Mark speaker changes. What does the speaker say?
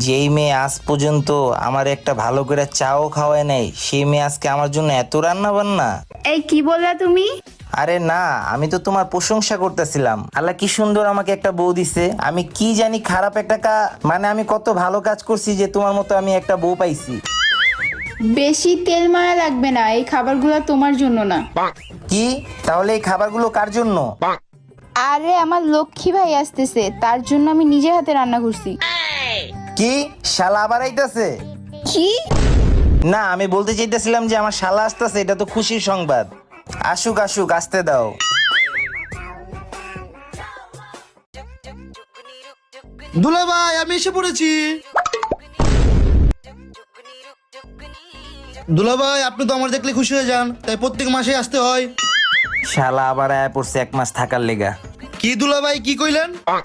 Speaker 1: যেই মেয়ে আজ পর্যন্ত আমার একটা ভালো করে চাও খাওয়ায় নাই, সেই মেয়ে আজকে আমার জন্য এত রান্না বান্না।
Speaker 2: এই কি বললা তুমি?
Speaker 1: আরে না, আমি তো তোমার প্রশংসা করতেছিলাম। আল্লাহ কি সুন্দর আমাকে একটা বউ দিছে। আমি কি জানি খারাপ একটা মানে আমি কত ভালো কাজ করছি যে তোমার মতো আমি একটা বউ পাইছি।
Speaker 2: বেশি তেল মারা লাগবে না, এই খাবারগুলো তোমার জন্য না।
Speaker 1: কি? তাহলে এই খাবারগুলো কার জন্য?
Speaker 2: আরে আমার লক্ষ্মী ভাই আসতেছে, তার জন্য আমি নিজে হাতে রান্না করছি।
Speaker 1: কি? শালা আবার আইতাছে?
Speaker 2: কি?
Speaker 1: না, আমি বলতে চাইতেছিলাম যে আমার শালা আসতেছে, এটা তো খুশির সংবাদ। আসুক আসুক, আসতে দাও।
Speaker 3: দুলা ভাই, আমি এসে পড়েছি। দুলা ভাই, আপনি তো আমার দেখলে খুশি হয়ে যান, তাই প্রত্যেক মাসে আসতে হয়।
Speaker 1: শালা আবার আয়া পড়ছে 1 মাস থাকার লেগা।
Speaker 3: কি দুলা ভাই, কি কইলেন?